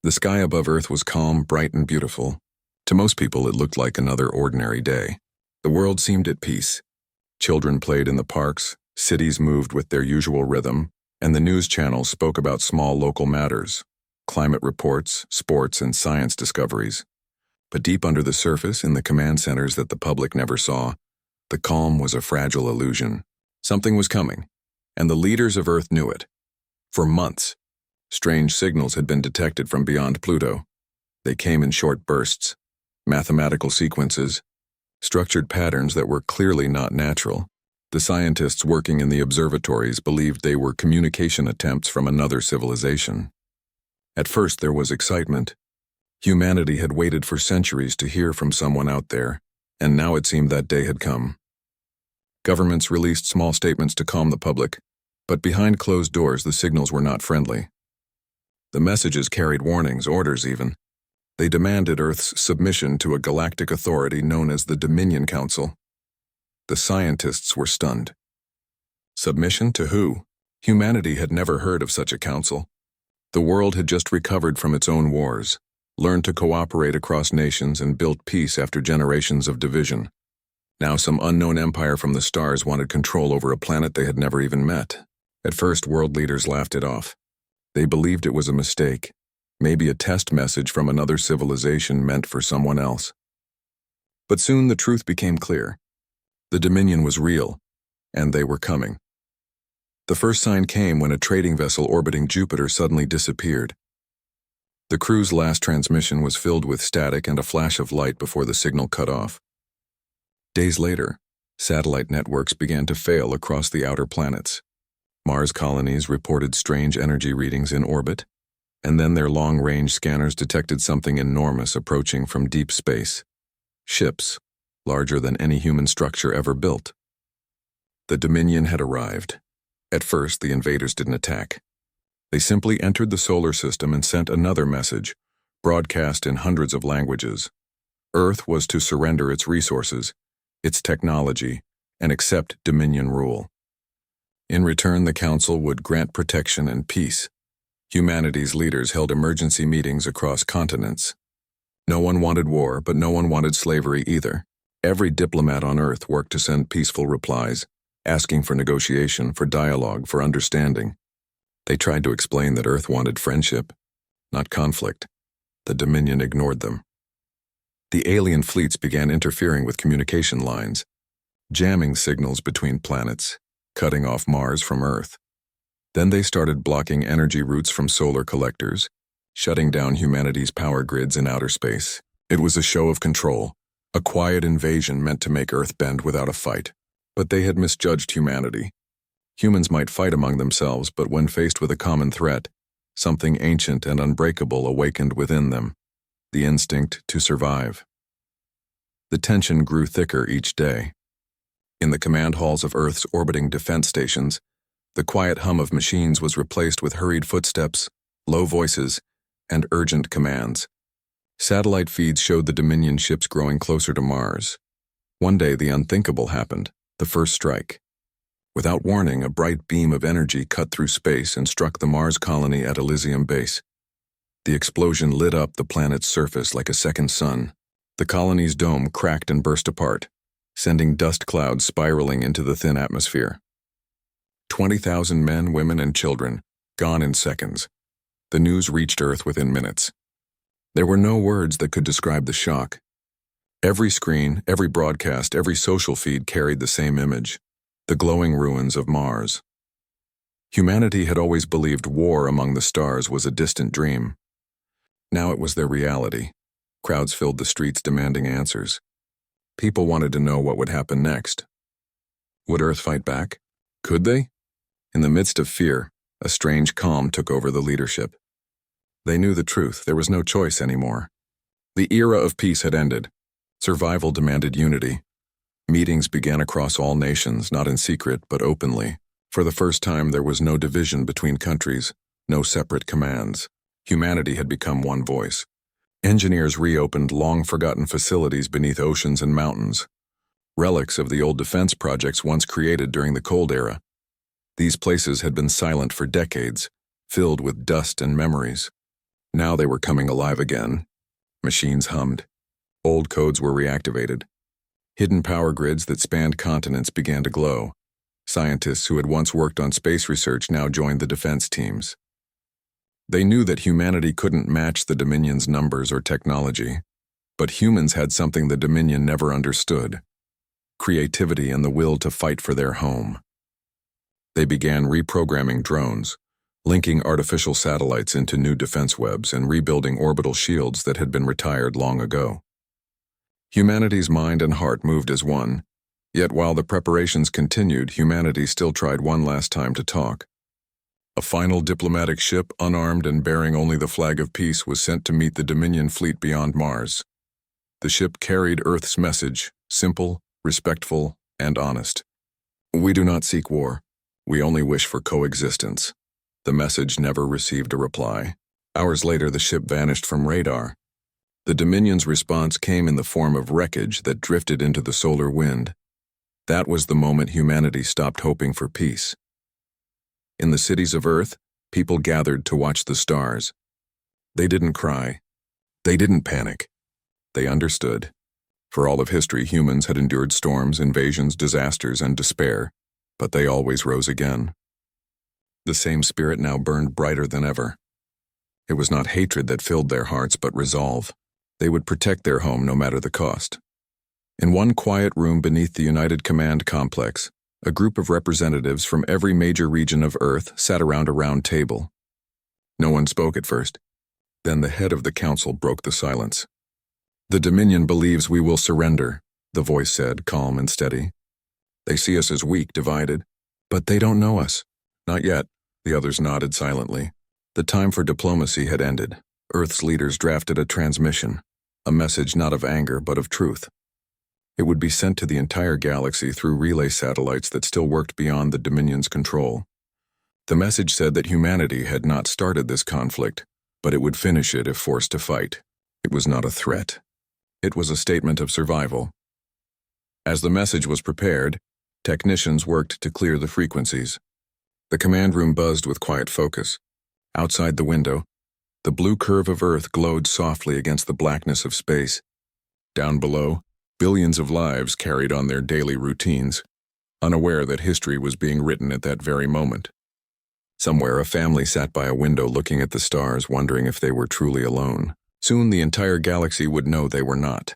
The sky above Earth was calm, bright, and beautiful. To most people, it looked like another ordinary day. The world seemed at peace. Children played in the parks, cities moved with their usual rhythm, and the news channels spoke about small local matters, climate reports, sports, and science discoveries. But deep under the surface, in the command centers that the public never saw, the calm was a fragile illusion. Something was coming, and the leaders of Earth knew it. For months, strange signals had been detected from beyond Pluto. They came in short bursts, mathematical sequences, structured patterns that were clearly not natural. The scientists working in the observatories believed they were communication attempts from another civilization. At first there was excitement. Humanity had waited for centuries to hear from someone out there, and now it seemed that day had come. Governments released small statements to calm the public, but behind closed doors the signals were not friendly. The messages carried warnings, orders even. They demanded Earth's submission to a galactic authority known as the Dominion Council. The scientists were stunned. Submission to who? Humanity had never heard of such a council. The world had just recovered from its own wars, learned to cooperate across nations, and built peace after generations of division. Now some unknown empire from the stars wanted control over a planet they had never even met. At first, world leaders laughed it off. They believed it was a mistake, maybe a test message from another civilization meant for someone else. But soon the truth became clear. The Dominion was real, and they were coming. The first sign came when a trading vessel orbiting Jupiter suddenly disappeared. The crew's last transmission was filled with static and a flash of light before the signal cut off. Days later, satellite networks began to fail across the outer planets. Mars colonies reported strange energy readings in orbit, and then their long-range scanners detected something enormous approaching from deep space. Ships, larger than any human structure ever built. The Dominion had arrived. At first, the invaders didn't attack. They simply entered the solar system and sent another message, broadcast in hundreds of languages. Earth was to surrender its resources, its technology, and accept Dominion rule. In return, the Council would grant protection and peace. Humanity's leaders held emergency meetings across continents. No one wanted war, but no one wanted slavery either. Every diplomat on Earth worked to send peaceful replies, asking for negotiation, for dialogue, for understanding. They tried to explain that Earth wanted friendship, not conflict. The Dominion ignored them. The alien fleets began interfering with communication lines, jamming signals between planets, cutting off Mars from Earth. Then they started blocking energy routes from solar collectors, shutting down humanity's power grids in outer space. It was a show of control, a quiet invasion meant to make Earth bend without a fight. But they had misjudged humanity. Humans might fight among themselves, but when faced with a common threat, something ancient and unbreakable awakened within them, the instinct to survive. The tension grew thicker each day. In the command halls of Earth's orbiting defense stations, the quiet hum of machines was replaced with hurried footsteps, low voices, and urgent commands. Satellite feeds showed the Dominion ships growing closer to Mars. One day, the unthinkable happened, the first strike. Without warning, a bright beam of energy cut through space and struck the Mars colony at Elysium Base. The explosion lit up the planet's surface like a second sun. The colony's dome cracked and burst apart, sending dust clouds spiraling into the thin atmosphere. 20,000 men, women, and children, gone in seconds. The news reached Earth within minutes. There were no words that could describe the shock. Every screen, every broadcast, every social feed carried the same image, the glowing ruins of Mars. Humanity had always believed war among the stars was a distant dream. Now it was their reality. Crowds filled the streets demanding answers. People wanted to know what would happen next. Would Earth fight back? Could they? In the midst of fear, a strange calm took over the leadership. They knew the truth. There was no choice anymore. The era of peace had ended. Survival demanded unity. Meetings began across all nations, not in secret, but openly. For the first time, there was no division between countries, no separate commands. Humanity had become one voice. Engineers reopened long-forgotten facilities beneath oceans and mountains, relics of the old defense projects once created during the Cold Era. These places had been silent for decades, filled with dust and memories. Now they were coming alive again. Machines hummed. Old codes were reactivated. Hidden power grids that spanned continents began to glow. Scientists who had once worked on space research now joined the defense teams. They knew that humanity couldn't match the Dominion's numbers or technology, but humans had something the Dominion never understood: creativity and the will to fight for their home. They began reprogramming drones, linking artificial satellites into new defense webs and rebuilding orbital shields that had been retired long ago. Humanity's mind and heart moved as one, yet while the preparations continued, humanity still tried one last time to talk. A final diplomatic ship, unarmed and bearing only the flag of peace, was sent to meet the Dominion fleet beyond Mars. The ship carried Earth's message, simple, respectful, and honest. "We do not seek war. We only wish for coexistence." The message never received a reply. Hours later, the ship vanished from radar. The Dominion's response came in the form of wreckage that drifted into the solar wind. That was the moment humanity stopped hoping for peace. In the cities of Earth, people gathered to watch the stars. They didn't cry. They didn't panic. They understood. For all of history, humans had endured storms, invasions, disasters, and despair, but they always rose again. The same spirit now burned brighter than ever. It was not hatred that filled their hearts, but resolve. They would protect their home no matter the cost. In one quiet room beneath the United Command complex, a group of representatives from every major region of Earth sat around a round table. No one spoke at first. Then the head of the council broke the silence. "The Dominion believes we will surrender," the voice said, calm and steady. "They see us as weak, divided. But they don't know us." "Not yet," the others nodded silently. The time for diplomacy had ended. Earth's leaders drafted a transmission, a message not of anger but of truth. It would be sent to the entire galaxy through relay satellites that still worked beyond the Dominion's control. The message said that humanity had not started this conflict, but it would finish it if forced to fight. It was not a threat. It was a statement of survival. As the message was prepared, technicians worked to clear the frequencies. The command room buzzed with quiet focus. Outside the window, the blue curve of Earth glowed softly against the blackness of space. Down below, billions of lives carried on their daily routines, unaware that history was being written at that very moment. Somewhere, a family sat by a window looking at the stars, wondering if they were truly alone. Soon the entire galaxy would know they were not.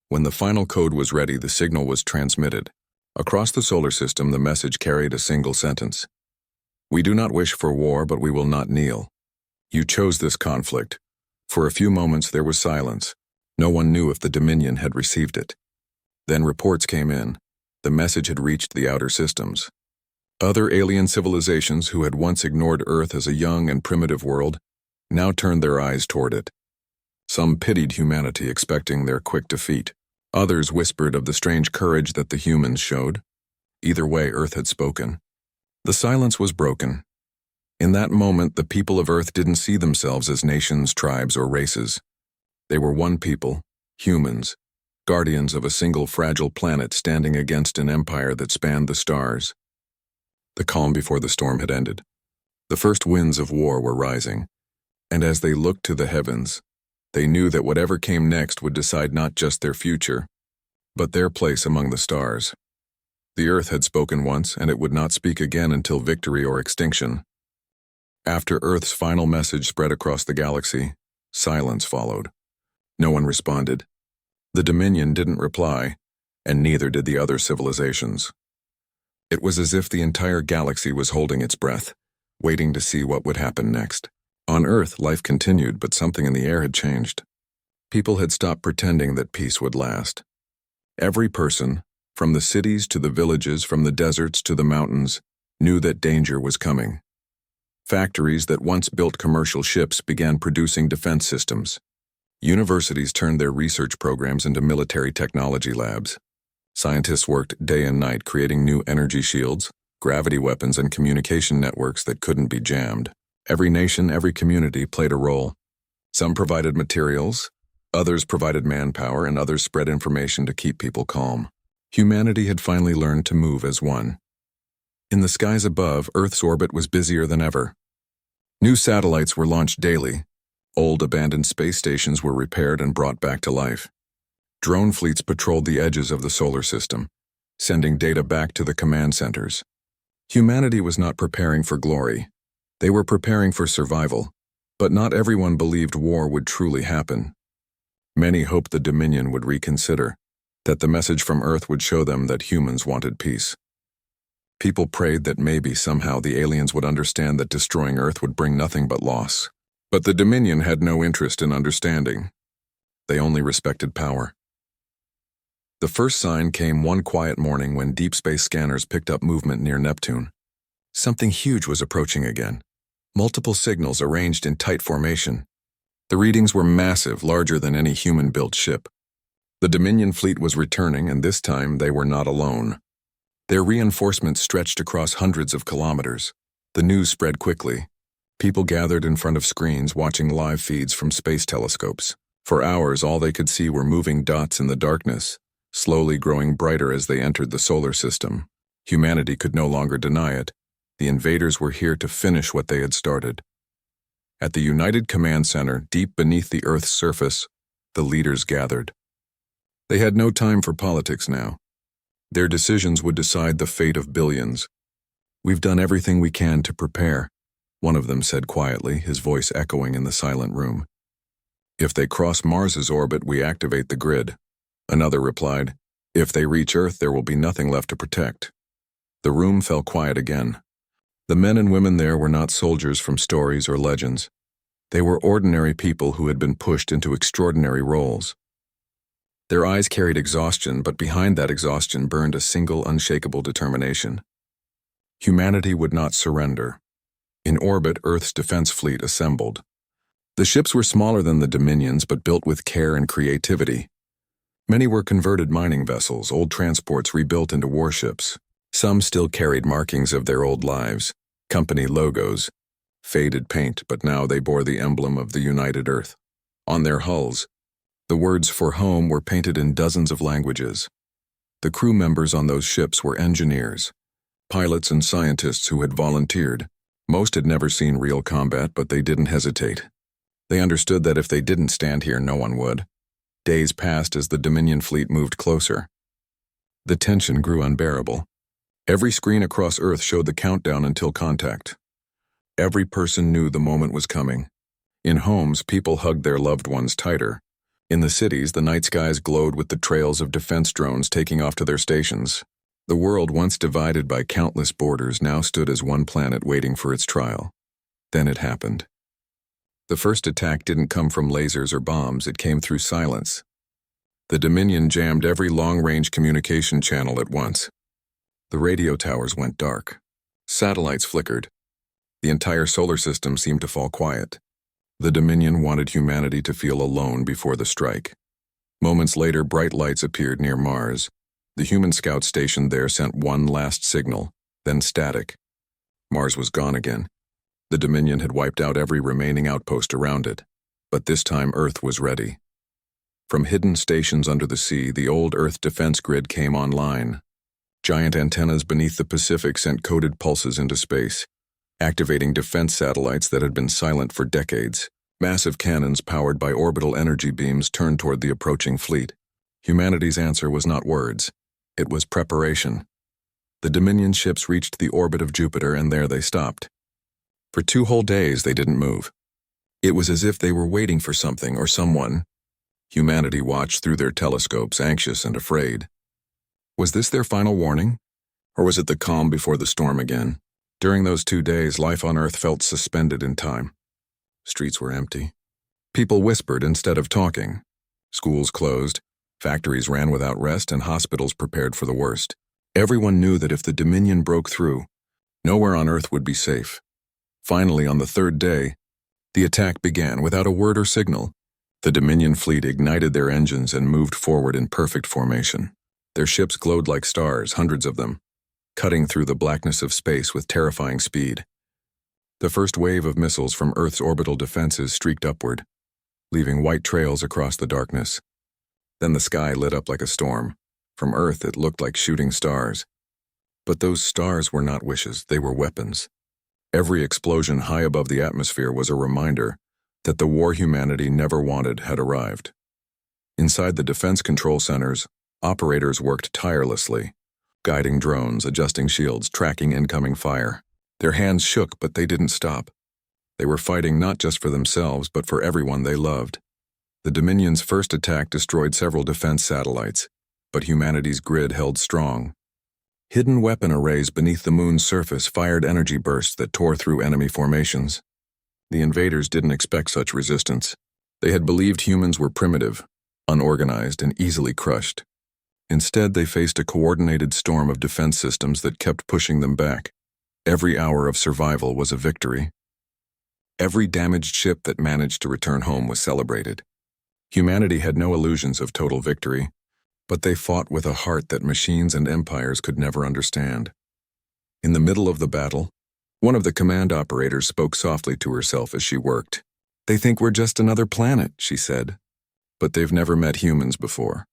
When the final code was ready, the signal was transmitted. Across the solar system, the message carried a single sentence: "We do not wish for war, but we will not kneel. You chose this conflict." For a few moments there was silence. No one knew if the Dominion had received it. Then reports came in. The message had reached the outer systems. Other alien civilizations who had once ignored Earth as a young and primitive world now turned their eyes toward it. Some pitied humanity, expecting their quick defeat. Others whispered of the strange courage that the humans showed. Either way, Earth had spoken. The silence was broken. In that moment, the people of Earth didn't see themselves as nations, tribes, or races. They were one people, humans, guardians of a single fragile planet standing against an empire that spanned the stars. The calm before the storm had ended. The first winds of war were rising, and as they looked to the heavens, they knew that whatever came next would decide not just their future, but their place among the stars. The Earth had spoken once, and it would not speak again until victory or extinction. After Earth's final message spread across the galaxy, silence followed. No one responded. The Dominion didn't reply, and neither did the other civilizations. It was as if the entire galaxy was holding its breath, waiting to see what would happen next. On Earth, life continued, but something in the air had changed. People had stopped pretending that peace would last. Every person, from the cities to the villages, from the deserts to the mountains, knew that danger was coming. Factories that once built commercial ships began producing defense systems. Universities turned their research programs into military technology labs. Scientists worked day and night creating new energy shields, gravity weapons, and communication networks that couldn't be jammed. Every nation, every community played a role. Some provided materials, others provided manpower, and others spread information to keep people calm. Humanity had finally learned to move as one. In the skies above, Earth's orbit was busier than ever. New satellites were launched daily, Old abandoned space stations were repaired and brought back to life. Drone fleets patrolled the edges of the solar system, sending data back to the command centers. Humanity was not preparing for glory. They were preparing for survival, but not everyone believed war would truly happen. Many hoped the Dominion would reconsider, that the message from Earth would show them that humans wanted peace. People prayed that maybe somehow the aliens would understand that destroying Earth would bring nothing but loss. But the Dominion had no interest in understanding. They only respected power. The first sign came one quiet morning when deep space scanners picked up movement near Neptune. Something huge was approaching again. Multiple signals arranged in tight formation. The readings were massive, larger than any human-built ship. The Dominion fleet was returning, and this time they were not alone. Their reinforcements stretched across hundreds of kilometers. The news spread quickly. People gathered in front of screens watching live feeds from space telescopes. For hours, all they could see were moving dots in the darkness, slowly growing brighter as they entered the solar system. Humanity could no longer deny it. The invaders were here to finish what they had started. At the United Command Center, deep beneath the Earth's surface, the leaders gathered. They had no time for politics now. Their decisions would decide the fate of billions. "We've done everything we can to prepare," one of them said quietly, his voice echoing in the silent room. "If they cross Mars's orbit, we activate the grid." Another replied, "If they reach Earth, there will be nothing left to protect." The room fell quiet again. The men and women there were not soldiers from stories or legends. They were ordinary people who had been pushed into extraordinary roles. Their eyes carried exhaustion, but behind that exhaustion burned a single, unshakable determination. Humanity would not surrender. In orbit, Earth's defense fleet assembled. The ships were smaller than the Dominions, but built with care and creativity. Many were converted mining vessels, old transports rebuilt into warships. Some still carried markings of their old lives, company logos, faded paint, but now they bore the emblem of the United Earth. On their hulls, the words "for home" were painted in dozens of languages. The crew members on those ships were engineers, pilots and scientists who had volunteered. Most had never seen real combat, but they didn't hesitate. They understood that if they didn't stand here, no one would. Days passed as the Dominion fleet moved closer. The tension grew unbearable. Every screen across Earth showed the countdown until contact. Every person knew the moment was coming. In homes, people hugged their loved ones tighter. In the cities, the night skies glowed with the trails of defense drones taking off to their stations. The world, once divided by countless borders, now stood as one planet waiting for its trial. Then it happened. The first attack didn't come from lasers or bombs, it came through silence. The Dominion jammed every long-range communication channel at once. The radio towers went dark. Satellites flickered. The entire solar system seemed to fall quiet. The Dominion wanted humanity to feel alone before the strike. Moments later, bright lights appeared near Mars. The human scouts stationed there sent one last signal, then static. Mars was gone again. The Dominion had wiped out every remaining outpost around it, but this time Earth was ready. From hidden stations under the sea, the old Earth defense grid came online. Giant antennas beneath the Pacific sent coded pulses into space, activating defense satellites that had been silent for decades. Massive cannons powered by orbital energy beams turned toward the approaching fleet. Humanity's answer was not words. It was preparation. The Dominion ships reached the orbit of Jupiter, and there they stopped. For 2 whole days, they didn't move. It was as if they were waiting for something or someone. Humanity watched through their telescopes, anxious and afraid. Was this their final warning? Or was it the calm before the storm again? During those 2 days, life on Earth felt suspended in time. Streets were empty. People whispered instead of talking. Schools closed, factories ran without rest, and hospitals prepared for the worst. Everyone knew that if the Dominion broke through, nowhere on Earth would be safe. Finally, on the 3rd day, the attack began without a word or signal. The Dominion fleet ignited their engines and moved forward in perfect formation. Their ships glowed like stars, hundreds of them, cutting through the blackness of space with terrifying speed. The first wave of missiles from Earth's orbital defenses streaked upward, leaving white trails across the darkness. Then the sky lit up like a storm. From Earth, it looked like shooting stars. But those stars were not wishes, they were weapons. Every explosion high above the atmosphere was a reminder. that the war humanity never wanted had arrived. Inside the defense control centers, operators worked tirelessly, guiding drones, adjusting shields, tracking incoming fire. Their hands shook, but they didn't stop. They were fighting not just for themselves, but for everyone they loved. The Dominion's first attack destroyed several defense satellites, but humanity's grid held strong. Hidden weapon arrays beneath the moon's surface fired energy bursts that tore through enemy formations. The invaders didn't expect such resistance. They had believed humans were primitive, unorganized, and easily crushed. Instead, they faced a coordinated storm of defense systems that kept pushing them back. Every hour of survival was a victory. Every damaged ship that managed to return home was celebrated. Humanity had no illusions of total victory, but they fought with a heart that machines and empires could never understand. In the middle of the battle, one of the command operators spoke softly to herself as she worked. "They think we're just another planet," she said. "But they've never met humans before."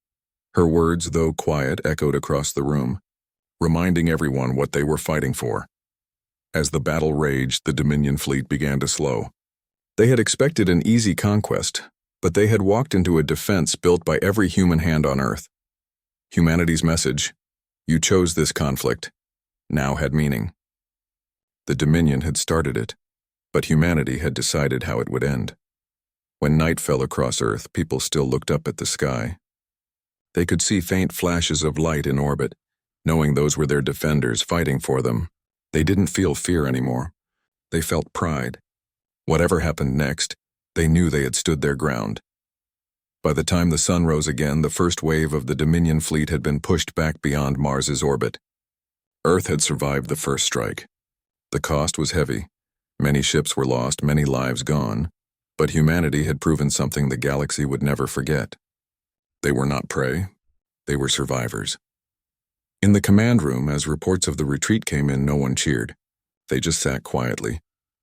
Her words, though quiet, echoed across the room, reminding everyone what they were fighting for. As the battle raged, the Dominion fleet began to slow. They had expected an easy conquest, but they had walked into a defense built by every human hand on Earth. Humanity's message, "You chose this conflict," now had meaning. The Dominion had started it, but humanity had decided how it would end. When night fell across Earth, people still looked up at the sky. They could see faint flashes of light in orbit, knowing those were their defenders fighting for them. They didn't feel fear anymore. They felt pride. Whatever happened next, they knew they had stood their ground. By the time the sun rose again, the first wave of the Dominion fleet had been pushed back beyond Mars's orbit. Earth had survived the first strike. The cost was heavy. Many ships were lost, many lives gone, but humanity had proven something the galaxy would never forget. They were not prey. They were survivors. In the command room, as reports of the retreat came in, no one cheered. They just sat quietly,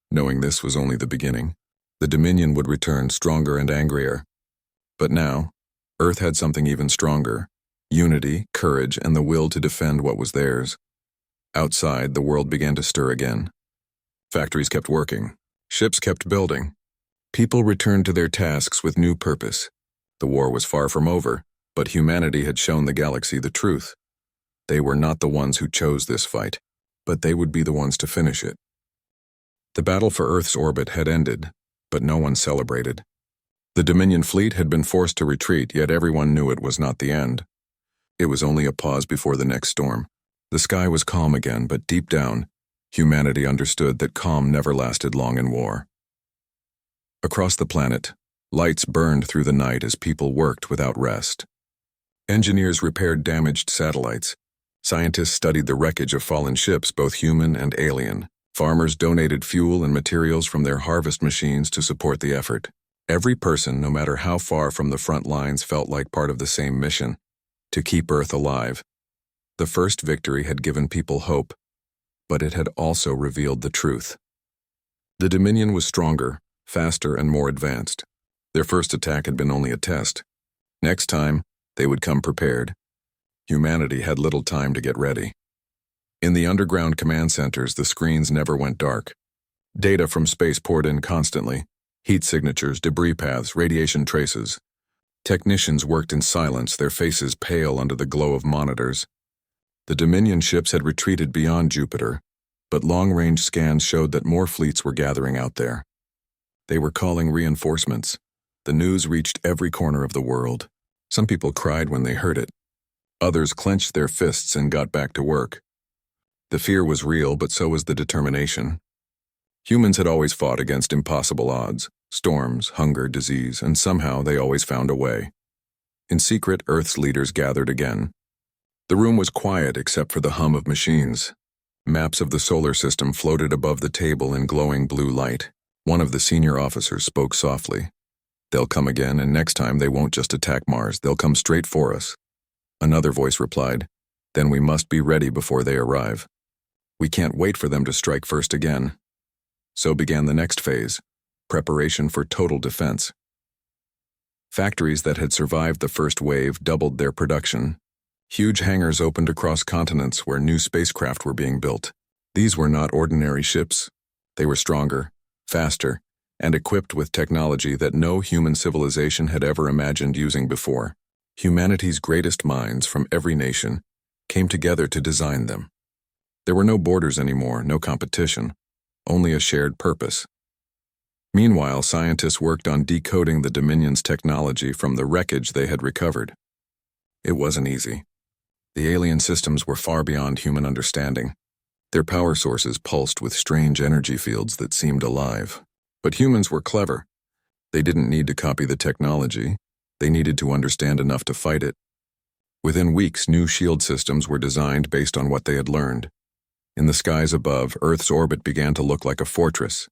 knowing this was only the beginning. The Dominion would return stronger and angrier. But now, Earth had something even stronger: unity, courage, and the will to defend what was theirs. Outside, the world began to stir again. Factories kept working. Ships kept building. People returned to their tasks with new purpose. The war was far from over, but humanity had shown the galaxy the truth. They were not the ones who chose this fight, but they would be the ones to finish it. The battle for Earth's orbit had ended, but no one celebrated. The Dominion fleet had been forced to retreat, yet everyone knew it was not the end. It was only a pause before the next storm. The sky was calm again, but deep down, humanity understood that calm never lasted long in war. Across the planet, lights burned through the night as people worked without rest. Engineers repaired damaged satellites. Scientists studied the wreckage of fallen ships, both human and alien. Farmers donated fuel and materials from their harvest machines to support the effort. Every person, no matter how far from the front lines, felt like part of the same mission: to keep Earth alive. The first victory had given people hope, but it had also revealed the truth. The Dominion was stronger, faster, and more advanced. Their first attack had been only a test. Next time, they would come prepared. Humanity had little time to get ready. In the underground command centers, the screens never went dark. Data from space poured in constantly: heat signatures, debris paths, radiation traces. Technicians worked in silence, their faces pale under the glow of monitors. The Dominion ships had retreated beyond Jupiter, but long-range scans showed that more fleets were gathering out there. They were calling reinforcements. The news reached every corner of the world. Some people cried when they heard it. Others clenched their fists and got back to work. The fear was real, but so was the determination. Humans had always fought against impossible odds: storms, hunger, disease, and somehow they always found a way. In secret, Earth's leaders gathered again. The room was quiet except for the hum of machines. Maps of the solar system floated above the table in glowing blue light. One of the senior officers spoke softly. "They'll come again, and next time they won't just attack Mars, they'll come straight for us." Another voice replied, "Then we must be ready before they arrive. We can't wait for them to strike first again." So began the next phase: preparation for total defense. Factories that had survived the first wave doubled their production. Huge hangars opened across continents where new spacecraft were being built. These were not ordinary ships. They were stronger, faster, and equipped with technology that no human civilization had ever imagined using before. Humanity's greatest minds from every nation came together to design them. There were no borders anymore, no competition, only a shared purpose. Meanwhile, scientists worked on decoding the Dominion's technology from the wreckage they had recovered. It wasn't easy. The alien systems were far beyond human understanding. Their power sources pulsed with strange energy fields that seemed alive. But humans were clever. They didn't need to copy the technology. They needed to understand enough to fight it. Within weeks, new shield systems were designed based on what they had learned. In the skies above, Earth's orbit began to look like a fortress.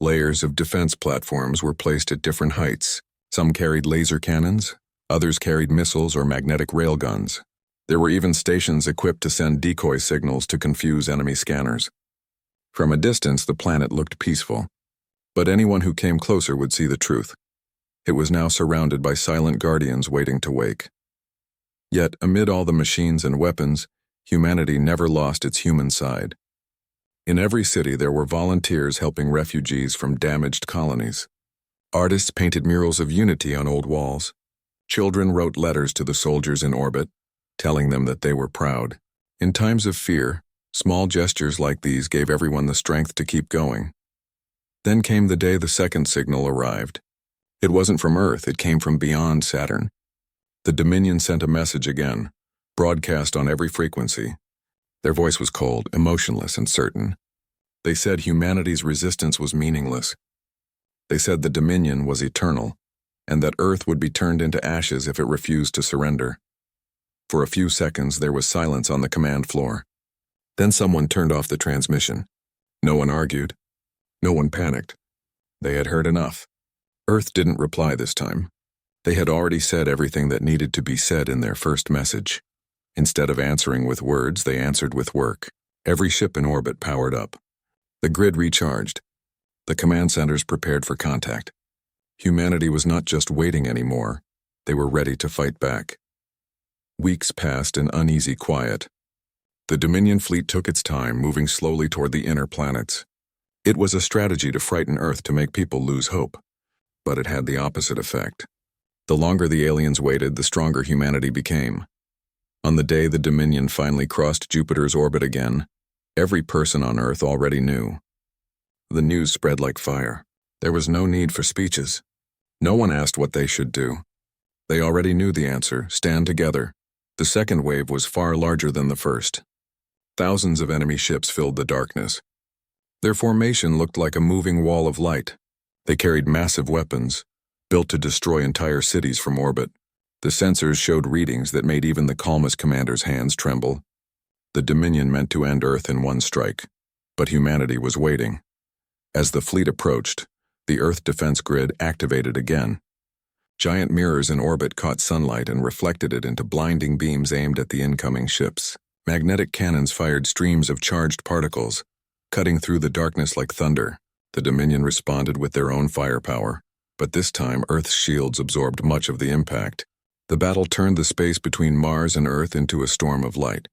Layers of defense platforms were placed at different heights. Some carried laser cannons, others carried missiles or magnetic railguns. There were even stations equipped to send decoy signals to confuse enemy scanners. From a distance, the planet looked peaceful. But anyone who came closer would see the truth. It was now surrounded by silent guardians waiting to wake. Yet, amid all the machines and weapons, humanity never lost its human side. In every city, there were volunteers helping refugees from damaged colonies. Artists painted murals of unity on old walls. Children wrote letters to the soldiers in orbit, telling them that they were proud. In times of fear, small gestures like these gave everyone the strength to keep going. Then came the day the second signal arrived. It wasn't from Earth, it came from beyond Saturn. The Dominion sent a message again, broadcast on every frequency. Their voice was cold, emotionless, and certain. They said humanity's resistance was meaningless. They said the Dominion was eternal, and that Earth would be turned into ashes if it refused to surrender. For a few seconds, there was silence on the command floor. Then someone turned off the transmission. No one argued. No one panicked. They had heard enough. Earth didn't reply this time. They had already said everything that needed to be said in their first message. Instead of answering with words, they answered with work. Every ship in orbit powered up. The grid recharged. The command centers prepared for contact. Humanity was not just waiting anymore. They were ready to fight back. Weeks passed in uneasy quiet. The Dominion fleet took its time, moving slowly toward the inner planets. It was a strategy to frighten Earth to make people lose hope. But it had the opposite effect. The longer the aliens waited, the stronger humanity became. On the day the Dominion finally crossed Jupiter's orbit again, every person on Earth already knew. The news spread like fire. There was no need for speeches. No one asked what they should do. They already knew the answer: stand together. The second wave was far larger than the first. Thousands of enemy ships filled the darkness. Their formation looked like a moving wall of light. They carried massive weapons, built to destroy entire cities from orbit. The sensors showed readings that made even the calmest commander's hands tremble. The Dominion meant to end Earth in one strike, but humanity was waiting. As the fleet approached, the Earth defense grid activated again. Giant mirrors in orbit caught sunlight and reflected it into blinding beams aimed at the incoming ships. Magnetic cannons fired streams of charged particles, cutting through the darkness like thunder. The Dominion responded with their own firepower, but this time Earth's shields absorbed much of the impact. The battle turned the space between Mars and Earth into a storm of light.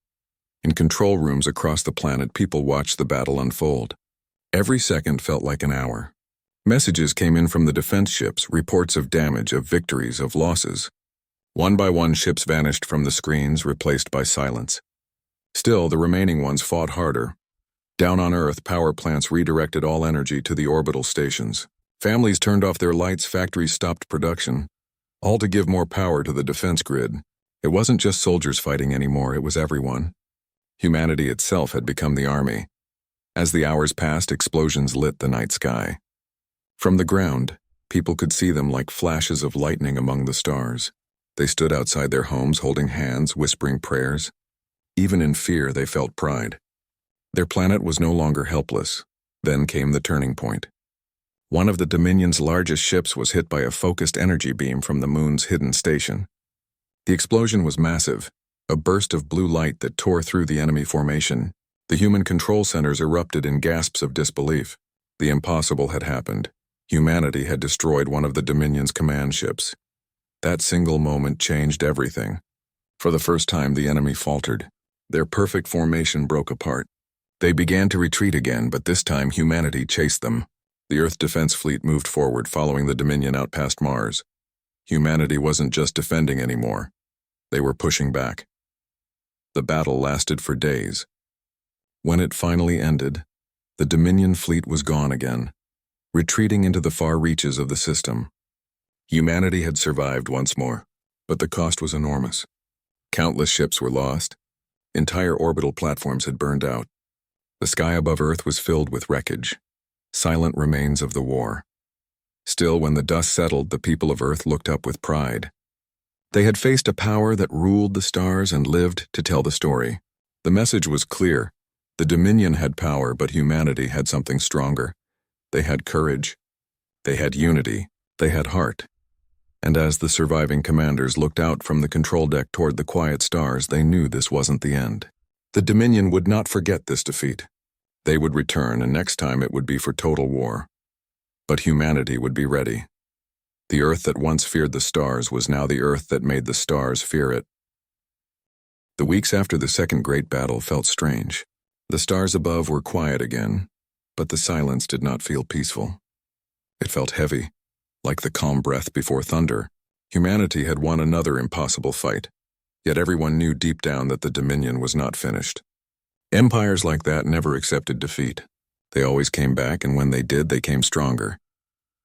In control rooms across the planet, people watched the battle unfold. Every second felt like an hour. Messages came in from the defense ships, reports of damage, of victories, of losses. One by one, ships vanished from the screens, replaced by silence. Still, the remaining ones fought harder. Down on Earth, power plants redirected all energy to the orbital stations. Families turned off their lights, factories stopped production, all to give more power to the defense grid. It wasn't just soldiers fighting anymore, it was everyone. Humanity itself had become the army. As the hours passed, explosions lit the night sky. From the ground, people could see them like flashes of lightning among the stars. They stood outside their homes holding hands, whispering prayers. Even in fear, they felt pride. Their planet was no longer helpless. Then came the turning point. One of the Dominion's largest ships was hit by a focused energy beam from the moon's hidden station. The explosion was massive, a burst of blue light that tore through the enemy formation. The human control centers erupted in gasps of disbelief. The impossible had happened. Humanity had destroyed one of the Dominion's command ships. That single moment changed everything. For the first time, the enemy faltered. Their perfect formation broke apart. They began to retreat again, but this time humanity chased them. The Earth Defense Fleet moved forward, following the Dominion out past Mars. Humanity wasn't just defending anymore. They were pushing back. The battle lasted for days. When it finally ended, the Dominion fleet was gone again, retreating into the far reaches of the system. Humanity had survived once more, but the cost was enormous. Countless ships were lost. Entire orbital platforms had burned out. The sky above Earth was filled with wreckage, silent remains of the war. Still, when the dust settled, the people of Earth looked up with pride. They had faced a power that ruled the stars and lived to tell the story. The message was clear. The Dominion had power, but humanity had something stronger. They had courage. They had unity. They had heart. And as the surviving commanders looked out from the control deck toward the quiet stars, they knew this wasn't the end. The Dominion would not forget this defeat. They would return, and next time it would be for total war. But humanity would be ready. The Earth that once feared the stars was now the Earth that made the stars fear it. The weeks after the second great battle felt strange. The stars above were quiet again, but the silence did not feel peaceful. It felt heavy, like the calm breath before thunder. Humanity had won another impossible fight, yet everyone knew deep down that the Dominion was not finished. Empires like that never accepted defeat. They always came back, and when they did, they came stronger.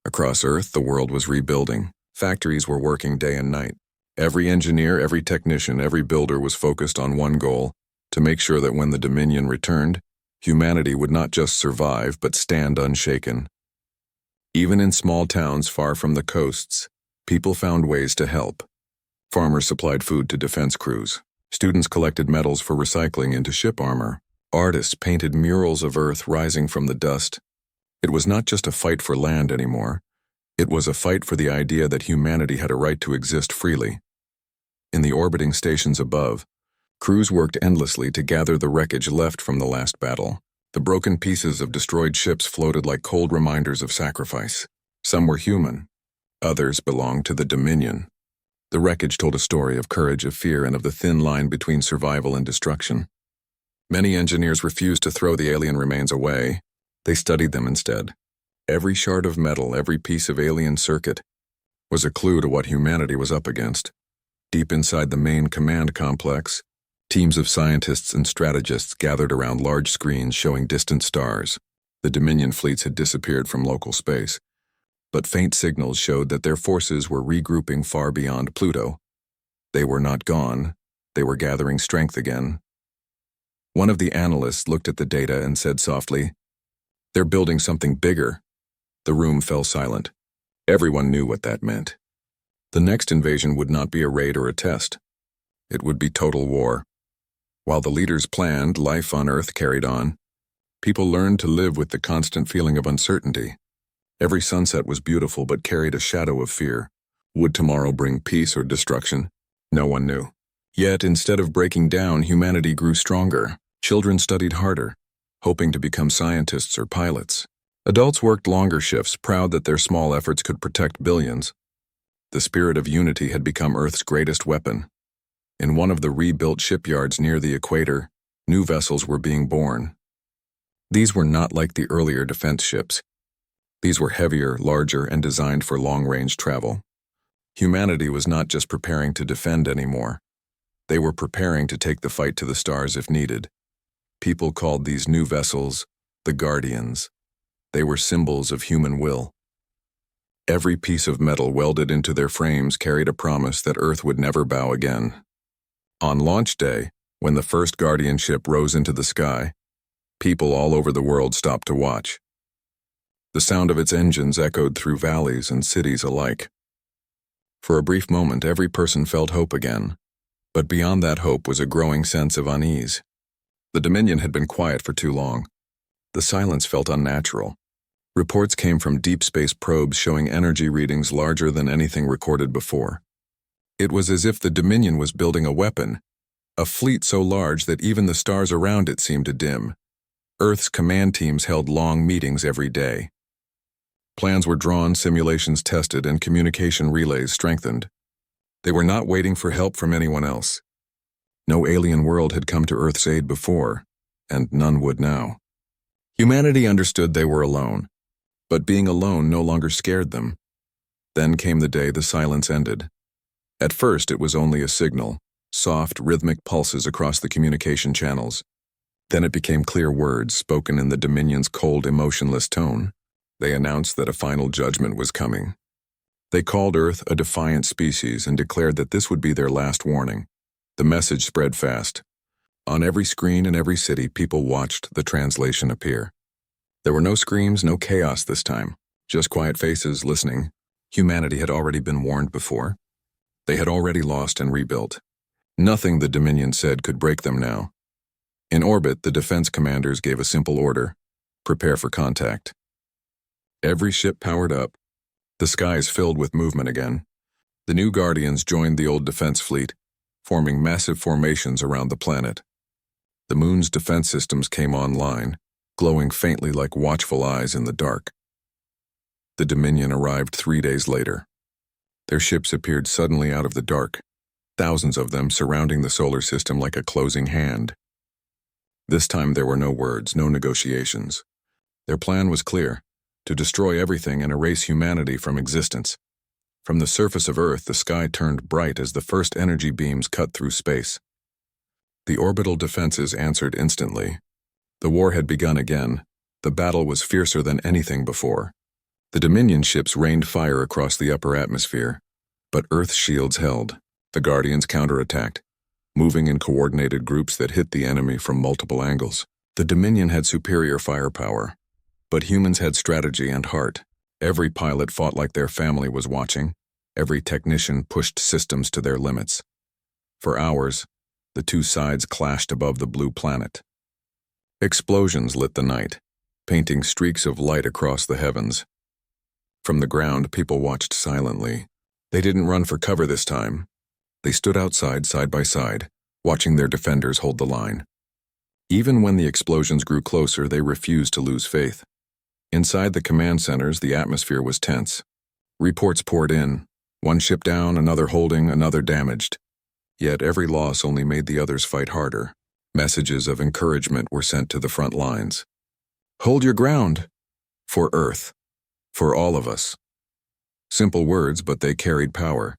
Across Earth, the world was rebuilding. Factories were working day and night. Every engineer, every technician, every builder was focused on one goal: to make sure that when the Dominion returned, humanity would not just survive, but stand unshaken. Even in small towns far from the coasts, people found ways to help. Farmers supplied food to defense crews. Students collected metals for recycling into ship armor. Artists painted murals of Earth rising from the dust. It was not just a fight for land anymore. It was a fight for the idea that humanity had a right to exist freely. In the orbiting stations above, crews worked endlessly to gather the wreckage left from the last battle. The broken pieces of destroyed ships floated like cold reminders of sacrifice. Some were human. Others belonged to the Dominion. The wreckage told a story of courage, of fear, and of the thin line between survival and destruction. Many engineers refused to throw the alien remains away. They studied them instead. Every shard of metal, every piece of alien circuit, was a clue to what humanity was up against. Deep inside the main command complex, teams of scientists and strategists gathered around large screens showing distant stars. The Dominion fleets had disappeared from local space, but faint signals showed that their forces were regrouping far beyond Pluto. They were not gone. They were gathering strength again. One of the analysts looked at the data and said softly, "They're building something bigger." The room fell silent. Everyone knew what that meant. The next invasion would not be a raid or a test. It would be total war. While the leaders planned, life on Earth carried on. People learned to live with the constant feeling of uncertainty. Every sunset was beautiful but carried a shadow of fear. Would tomorrow bring peace or destruction? No one knew. Yet, instead of breaking down, humanity grew stronger. Children studied harder, hoping to become scientists or pilots. Adults worked longer shifts, proud that their small efforts could protect billions. The spirit of unity had become Earth's greatest weapon. In one of the rebuilt shipyards near the equator, new vessels were being born. These were not like the earlier defense ships. These were heavier, larger, and designed for long-range travel. Humanity was not just preparing to defend anymore. They were preparing to take the fight to the stars if needed. People called these new vessels the Guardians. They were symbols of human will. Every piece of metal welded into their frames carried a promise that Earth would never bow again. On launch day, when the first Guardian ship rose into the sky, people all over the world stopped to watch. The sound of its engines echoed through valleys and cities alike. For a brief moment, every person felt hope again, but beyond that hope was a growing sense of unease. The Dominion had been quiet for too long. The silence felt unnatural. Reports came from deep space probes showing energy readings larger than anything recorded before. It was as if the Dominion was building a weapon, a fleet so large that even the stars around it seemed to dim. Earth's command teams held long meetings every day. Plans were drawn, simulations tested, and communication relays strengthened. They were not waiting for help from anyone else. No alien world had come to Earth's aid before, and none would now. Humanity understood they were alone. But being alone no longer scared them. Then came the day the silence ended. At first it was only a signal, soft, rhythmic pulses across the communication channels. Then it became clear words spoken in the Dominion's cold, emotionless tone. They announced that a final judgment was coming. They called Earth a defiant species and declared that this would be their last warning. The message spread fast. On every screen in every city, people watched the translation appear. There were no screams, no chaos this time, just quiet faces listening. Humanity had already been warned before. They had already lost and rebuilt. Nothing the Dominion said could break them now. In orbit, the defense commanders gave a simple order: prepare for contact. Every ship powered up. The skies filled with movement again. The new Guardians joined the old defense fleet, forming massive formations around the planet. The moon's defense systems came online, glowing faintly like watchful eyes in the dark. The Dominion arrived 3 days later. Their ships appeared suddenly out of the dark, thousands of them surrounding the solar system like a closing hand. This time there were no words, no negotiations. Their plan was clear: to destroy everything and erase humanity from existence. From the surface of Earth, the sky turned bright as the first energy beams cut through space. The orbital defenses answered instantly. The war had begun again. The battle was fiercer than anything before. The Dominion ships rained fire across the upper atmosphere, but Earth's shields held. The Guardians counterattacked, moving in coordinated groups that hit the enemy from multiple angles. The Dominion had superior firepower, but humans had strategy and heart. Every pilot fought like their family was watching. Every technician pushed systems to their limits. For hours, the two sides clashed above the blue planet. Explosions lit the night, painting streaks of light across the heavens. From the ground, people watched silently. They didn't run for cover this time. They stood outside, side by side, watching their defenders hold the line. Even when the explosions grew closer, they refused to lose faith. Inside the command centers, the atmosphere was tense. Reports poured in, one ship down, another holding, another damaged. Yet every loss only made the others fight harder. Messages of encouragement were sent to the front lines. Hold your ground. For Earth. For all of us. Simple words, but they carried power.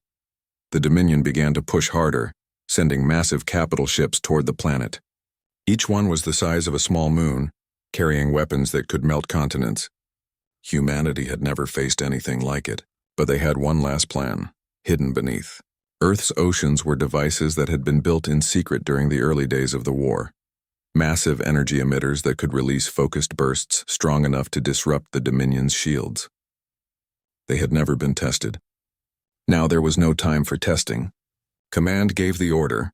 The Dominion began to push harder, sending massive capital ships toward the planet. Each one was the size of a small moon, carrying weapons that could melt continents. Humanity had never faced anything like it, but they had one last plan, hidden beneath. Earth's oceans were devices that had been built in secret during the early days of the war. Massive energy emitters that could release focused bursts strong enough to disrupt the Dominion's shields. They had never been tested. Now there was no time for testing. Command gave the order.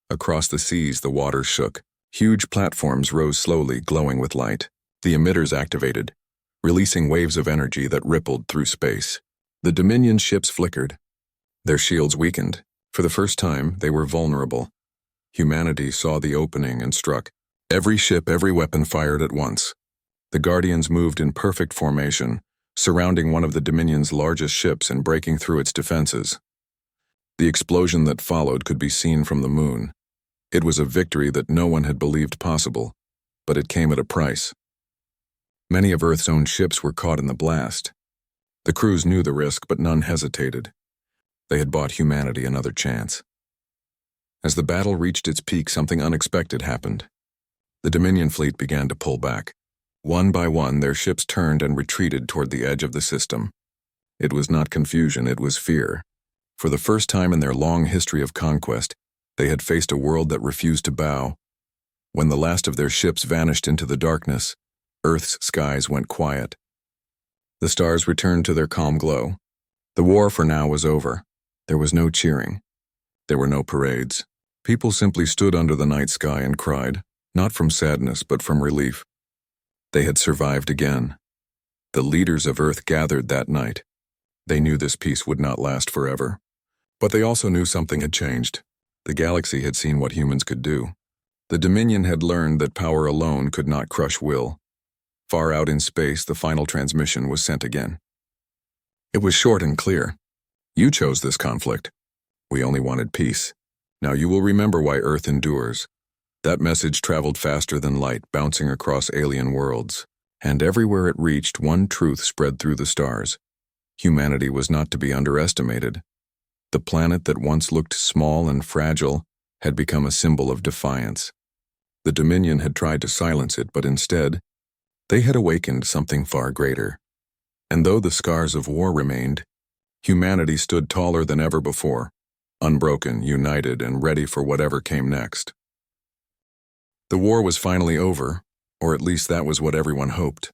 Across the seas, the waters shook. Huge platforms rose slowly, glowing with light. The emitters activated, releasing waves of energy that rippled through space. The Dominion ships flickered. Their shields weakened. For the first time, they were vulnerable. Humanity saw the opening and struck. Every ship, every weapon fired at once. The Guardians moved in perfect formation, surrounding one of the Dominion's largest ships and breaking through its defenses. The explosion that followed could be seen from the moon. It was a victory that no one had believed possible, but it came at a price. Many of Earth's own ships were caught in the blast. The crews knew the risk, but none hesitated. They had bought humanity another chance. As the battle reached its peak, something unexpected happened. The Dominion fleet began to pull back. One by one, their ships turned and retreated toward the edge of the system. It was not confusion, it was fear. For the first time in their long history of conquest, they had faced a world that refused to bow. When the last of their ships vanished into the darkness, Earth's skies went quiet. The stars returned to their calm glow. The war for now was over. There was no cheering. There were no parades. People simply stood under the night sky and cried, not from sadness but from relief. They had survived again. The leaders of Earth gathered that night. They knew this peace would not last forever. But they also knew something had changed. The galaxy had seen what humans could do. The Dominion had learned that power alone could not crush will. Far out in space, the final transmission was sent again. It was short and clear. You chose this conflict. We only wanted peace. Now you will remember why Earth endures. That message traveled faster than light, bouncing across alien worlds. And everywhere it reached, one truth spread through the stars. Humanity was not to be underestimated. The planet that once looked small and fragile had become a symbol of defiance. The Dominion had tried to silence it, but instead, they had awakened something far greater. And though the scars of war remained, humanity stood taller than ever before, unbroken, united, and ready for whatever came next. The war was finally over, or at least that was what everyone hoped.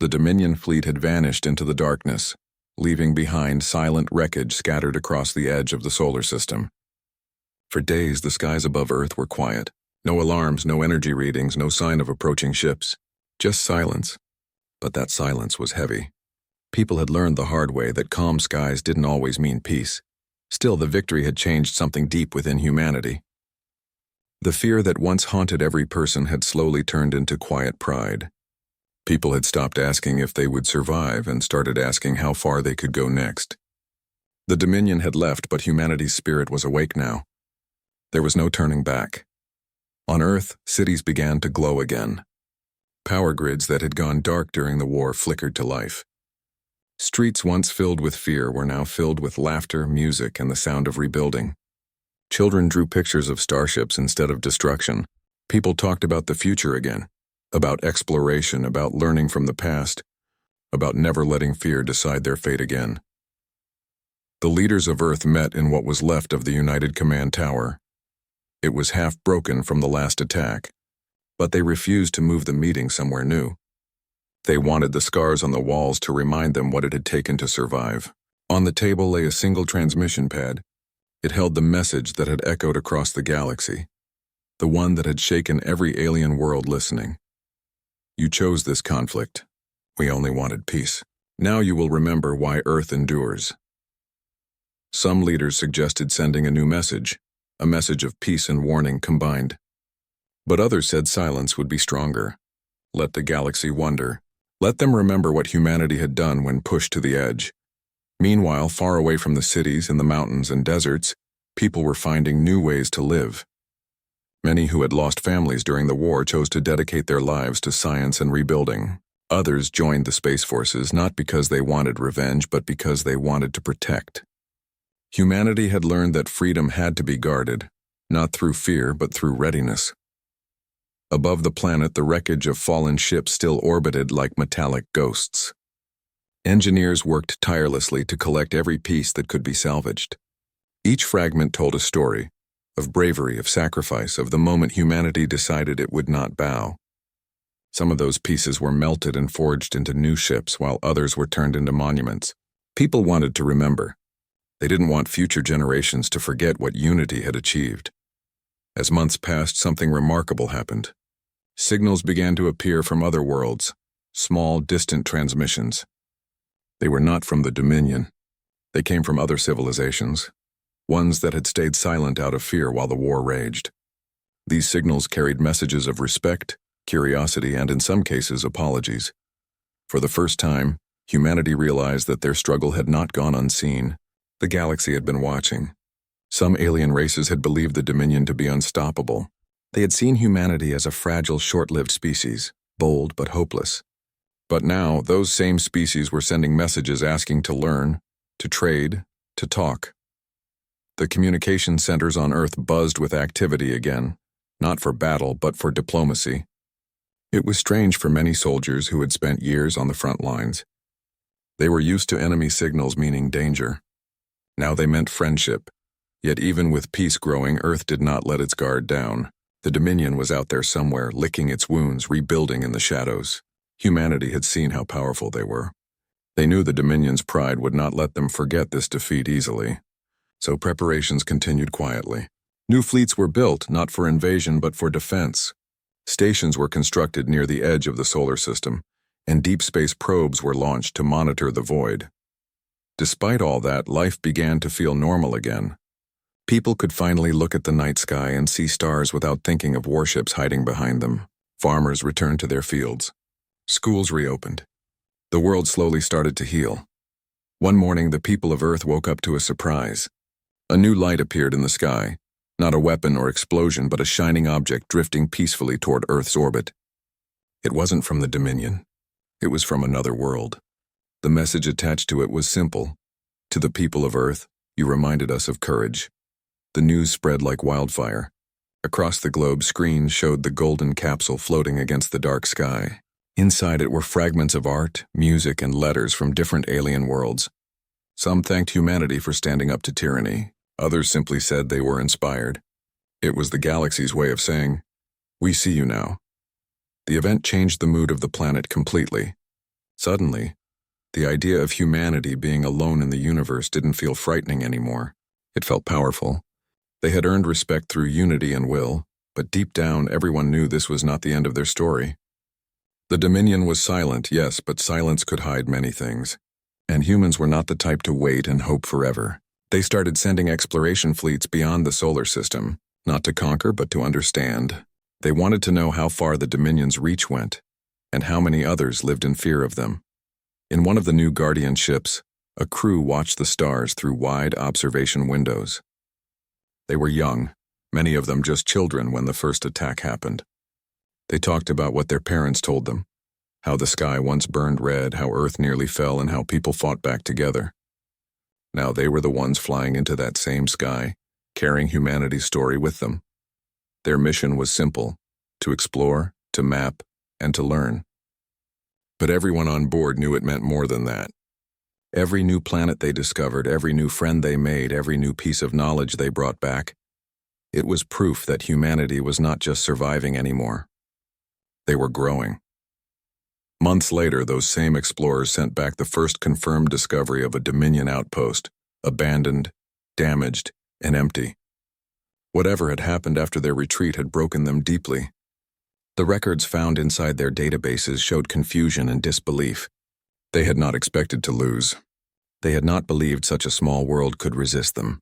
The Dominion fleet had vanished into the darkness, leaving behind silent wreckage scattered across the edge of the solar system. For days, the skies above Earth were quiet. No alarms, no energy readings, no sign of approaching ships. Just silence. But that silence was heavy. People had learned the hard way that calm skies didn't always mean peace. Still, the victory had changed something deep within humanity. The fear that once haunted every person had slowly turned into quiet pride. People had stopped asking if they would survive and started asking how far they could go next. The Dominion had left, but humanity's spirit was awake now. There was no turning back. On Earth, cities began to glow again. Power grids that had gone dark during the war flickered to life. Streets once filled with fear were now filled with laughter, music, and the sound of rebuilding. Children drew pictures of starships instead of destruction. People talked about the future again, about exploration, about learning from the past, about never letting fear decide their fate again. The leaders of Earth met in what was left of the United Command Tower. It was half broken from the last attack, but they refused to move the meeting somewhere new. They wanted the scars on the walls to remind them what it had taken to survive. On the table lay a single transmission pad. It held the message that had echoed across the galaxy, the one that had shaken every alien world listening. You chose this conflict. We only wanted peace. Now you will remember why Earth endures. Some leaders suggested sending a new message, a message of peace and warning combined. But others said silence would be stronger. Let the galaxy wonder. Let them remember what humanity had done when pushed to the edge. Meanwhile, far away from the cities and the mountains and deserts, people were finding new ways to live. Many who had lost families during the war chose to dedicate their lives to science and rebuilding. Others joined the Space Forces not because they wanted revenge, but because they wanted to protect. Humanity had learned that freedom had to be guarded, not through fear, but through readiness. Above the planet, the wreckage of fallen ships still orbited like metallic ghosts. Engineers worked tirelessly to collect every piece that could be salvaged. Each fragment told a story, of bravery, of sacrifice, of the moment humanity decided it would not bow. Some of those pieces were melted and forged into new ships, while others were turned into monuments. People wanted to remember. They didn't want future generations to forget what unity had achieved. As months passed, something remarkable happened. Signals began to appear from other worlds, small, distant transmissions. They were not from the Dominion. They came from other civilizations, ones that had stayed silent out of fear while the war raged. These signals carried messages of respect, curiosity, and in some cases, apologies. For the first time, humanity realized that their struggle had not gone unseen. The galaxy had been watching. Some alien races had believed the Dominion to be unstoppable. They had seen humanity as a fragile, short-lived species, bold but hopeless. But now, those same species were sending messages asking to learn, to trade, to talk. The communication centers on Earth buzzed with activity again, not for battle, but for diplomacy. It was strange for many soldiers who had spent years on the front lines. They were used to enemy signals meaning danger. Now they meant friendship. Yet even with peace growing, Earth did not let its guard down. The Dominion was out there somewhere, licking its wounds, rebuilding in the shadows. Humanity had seen how powerful they were. They knew the Dominion's pride would not let them forget this defeat easily. So preparations continued quietly. New fleets were built, not for invasion but for defense. Stations were constructed near the edge of the solar system, and deep space probes were launched to monitor the void. Despite all that, life began to feel normal again. People could finally look at the night sky and see stars without thinking of warships hiding behind them. Farmers returned to their fields. Schools reopened. The world slowly started to heal. One morning, the people of Earth woke up to a surprise. A new light appeared in the sky, not a weapon or explosion, but a shining object drifting peacefully toward Earth's orbit. It wasn't from the Dominion. It was from another world. The message attached to it was simple. To the people of Earth, you reminded us of courage. The news spread like wildfire. Across the globe, screens showed the golden capsule floating against the dark sky. Inside it were fragments of art, music, and letters from different alien worlds. Some thanked humanity for standing up to tyranny. Others simply said they were inspired. It was the galaxy's way of saying, "We see you now." The event changed the mood of the planet completely. Suddenly, the idea of humanity being alone in the universe didn't feel frightening anymore. It felt powerful. They had earned respect through unity and will, but deep down everyone knew this was not the end of their story. The Dominion was silent, yes, but silence could hide many things. And humans were not the type to wait and hope forever. They started sending exploration fleets beyond the solar system, not to conquer but to understand. They wanted to know how far the Dominion's reach went, and how many others lived in fear of them. In one of the new Guardian ships, a crew watched the stars through wide observation windows. They were young, many of them just children when the first attack happened. They talked about what their parents told them, how the sky once burned red, how Earth nearly fell, and how people fought back together. Now they were the ones flying into that same sky, carrying humanity's story with them. Their mission was simple: to explore, to map, and to learn. But everyone on board knew it meant more than that. Every new planet they discovered, every new friend they made, every new piece of knowledge they brought back, it was proof that humanity was not just surviving anymore. They were growing. Months later, those same explorers sent back the first confirmed discovery of a Dominion outpost, abandoned, damaged, and empty. Whatever had happened after their retreat had broken them deeply. The records found inside their databases showed confusion and disbelief. They had not expected to lose. They had not believed such a small world could resist them.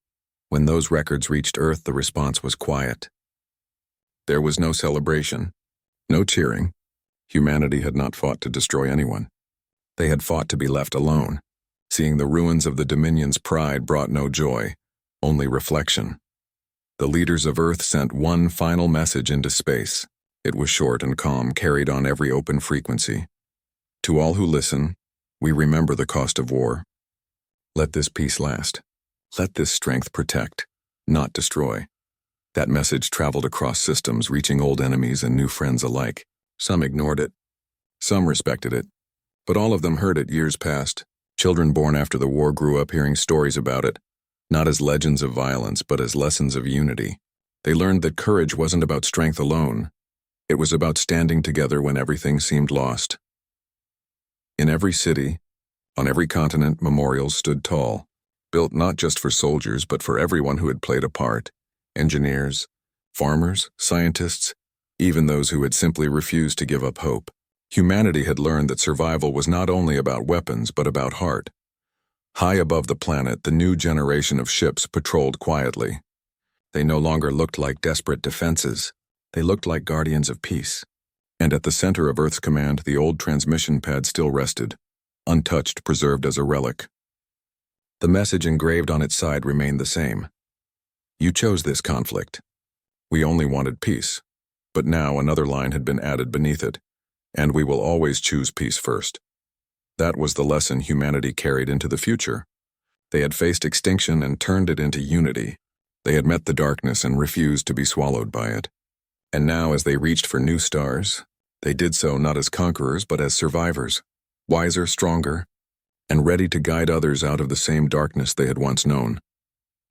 When those records reached Earth, the response was quiet. There was no celebration, no cheering. Humanity had not fought to destroy anyone. They had fought to be left alone. Seeing the ruins of the Dominion's pride brought no joy, only reflection. The leaders of Earth sent one final message into space. It was short and calm, carried on every open frequency. To all who listen, we remember the cost of war. Let this peace last. Let this strength protect, not destroy. That message traveled across systems, reaching old enemies and new friends alike. Some ignored it. Some respected it. But all of them heard it years past. Children born after the war grew up hearing stories about it, not as legends of violence, but as lessons of unity. They learned that courage wasn't about strength alone. It was about standing together when everything seemed lost. In every city, on every continent, memorials stood tall, built not just for soldiers, but for everyone who had played a part: engineers, farmers, scientists, even those who had simply refused to give up hope. Humanity had learned that survival was not only about weapons, but about heart. High above the planet, the new generation of ships patrolled quietly. They no longer looked like desperate defenses. They looked like guardians of peace. And at the center of Earth's command, the old transmission pad still rested, untouched, preserved as a relic. The message engraved on its side remained the same. You chose this conflict. We only wanted peace. But now another line had been added beneath it, and we will always choose peace first. That was the lesson humanity carried into the future. They had faced extinction and turned it into unity. They had met the darkness and refused to be swallowed by it. And now, as they reached for new stars, they did so not as conquerors but as survivors, wiser, stronger, and ready to guide others out of the same darkness they had once known.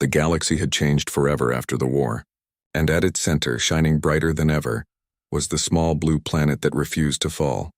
The galaxy had changed forever after the war. And at its center, shining brighter than ever, was the small blue planet that refused to fall.